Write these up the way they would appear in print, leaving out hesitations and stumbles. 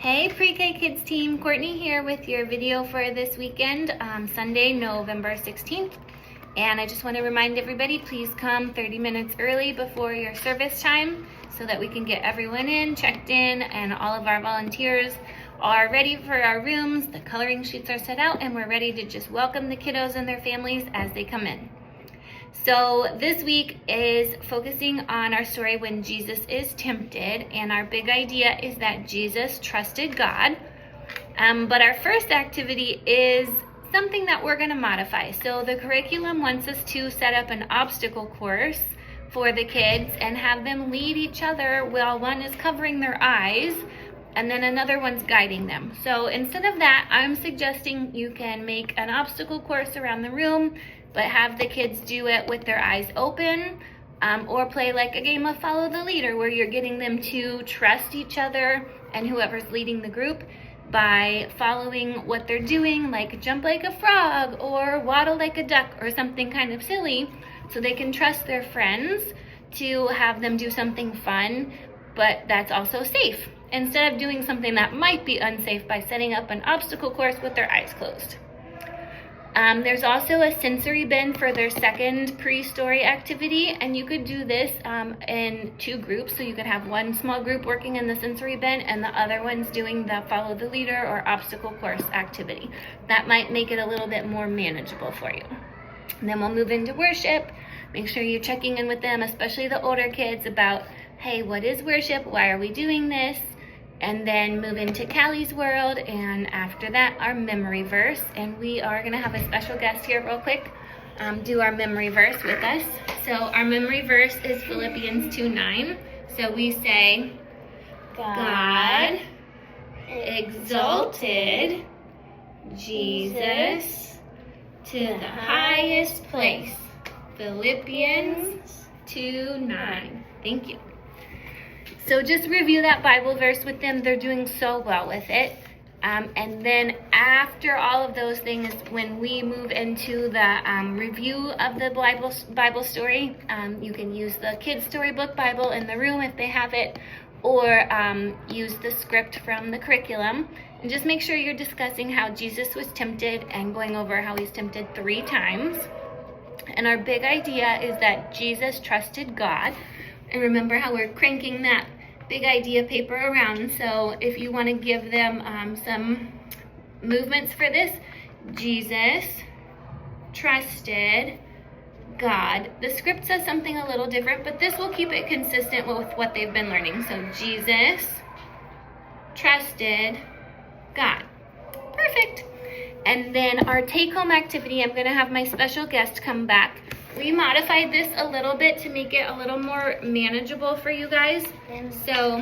Hey Pre-K Kids team, Courtney here with your video for this weekend, Sunday, November 16th. And I just want to remind everybody, please come 30 minutes early before your service time so that we can get everyone in, checked in, and all of our volunteers are ready for our rooms. The coloring sheets are set out and we're ready to just welcome the kiddos and their families as they come in. So this week is focusing on our story when Jesus is tempted, and our big idea is that Jesus trusted God. But our first activity is something that we're going to modify. So the curriculum wants us to set up an obstacle course for the kids and have them lead each other while one is covering their eyes and then another one's guiding them. So instead of that, I'm suggesting you can make an obstacle course around the room, but have the kids do it with their eyes open, or play like a game of follow the leader where you're getting them to trust each other and whoever's leading the group by following what they're doing, like jump like a frog or waddle like a duck or something kind of silly, so they can trust their friends to have them do something fun, but that's also safe, instead of doing something that might be unsafe by setting up an obstacle course with their eyes closed. There's also a sensory bin for their second pre-story activity, and you could do this in two groups. So you could have one small group working in the sensory bin and the other one's doing the follow the leader or obstacle course activity. That might make it a little bit more manageable for you. And then we'll move into worship. Make sure you're checking in with them, especially the older kids, about, hey, what is worship? Why are we doing this? And then move into Callie's world, and after that, our memory verse. And we are gonna have a special guest here real quick do our memory verse with us. So our memory verse is Philippians 2:9. So we say, God exalted Jesus to the highest place. Philippians 2:9. Thank you. So just review that Bible verse with them. They're doing so well with it. And then after all of those things, when we move into the review of the Bible story, you can use the Kids Storybook Bible in the room if they have it, or use the script from the curriculum. And just make sure you're discussing how Jesus was tempted and going over how he's tempted 3 times. And our big idea is that Jesus trusted God. And remember how we're cranking that big idea paper around. So if you want to give them some movements for this, Jesus trusted God. The script says something a little different, but this will keep it consistent with what they've been learning. So Jesus trusted God. Perfect. And then our take-home activity, I'm going to have my special guest come back. We modified this a little bit to make it a little more manageable for you guys. So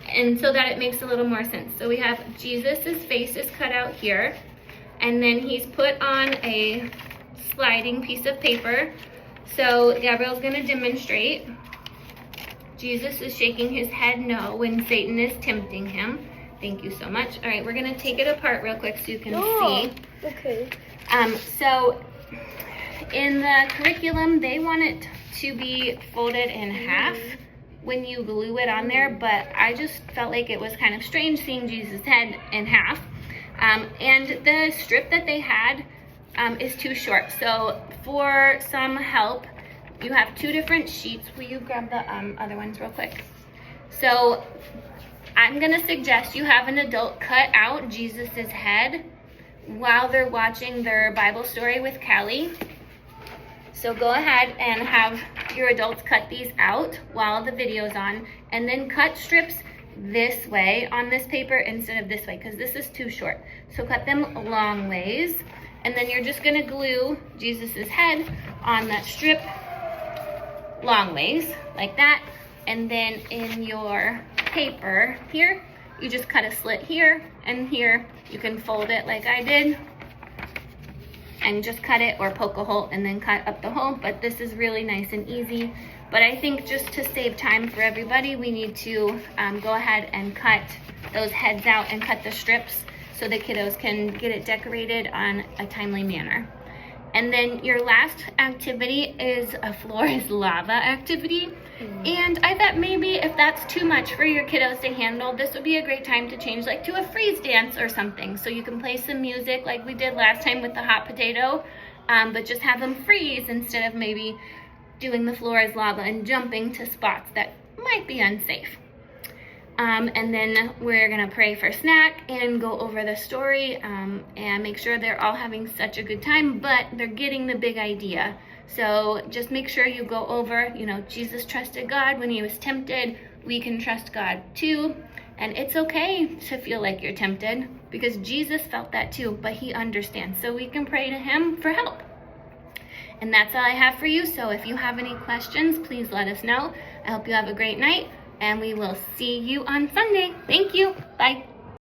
that it makes a little more sense. So we have Jesus's face is cut out here, and then he's put on a sliding piece of paper. So Gabriel's going to demonstrate. Jesus is shaking his head no when Satan is tempting him. Thank you so much. All right, we're going to take it apart real quick so you can see. Okay. So in the curriculum, they want it to be folded in half when you glue it on there, but I just felt like it was kind of strange seeing Jesus' head in half. And the strip that they had is too short. So for some help, you have 2 different sheets. Will you grab the other ones real quick? So I'm gonna suggest you have an adult cut out Jesus' head while they're watching their Bible story with Callie. So go ahead and have your adults cut these out while the video's on, and then cut strips this way on this paper instead of this way, because this is too short. So cut them long ways, and then you're just gonna glue Jesus's head on that strip long ways, like that. And then in your paper here, you just cut a slit here and here. You can fold it like I did and just cut it, or poke a hole and then cut up the hole, but this is really nice and easy. But I think just to save time for everybody, we need to go ahead and cut those heads out and cut the strips so the kiddos can get it decorated on a timely manner. And then your last activity is a floor is lava activity. And I thought maybe if that's too much for your kiddos to handle, this would be a great time to change like to a freeze dance or something. So you can play some music like we did last time with the hot potato, but just have them freeze instead of maybe doing the floor is lava and jumping to spots that might be unsafe. And then we're gonna pray for snack and go over the story and make sure they're all having such a good time, but they're getting the big idea. So just make sure you go over, you know, Jesus trusted God when he was tempted. We can trust God too. And it's okay to feel like you're tempted because Jesus felt that too, but he understands. So we can pray to him for help. And that's all I have for you. So if you have any questions, please let us know. I hope you have a great night, and we will see you on Sunday. Thank you. Bye.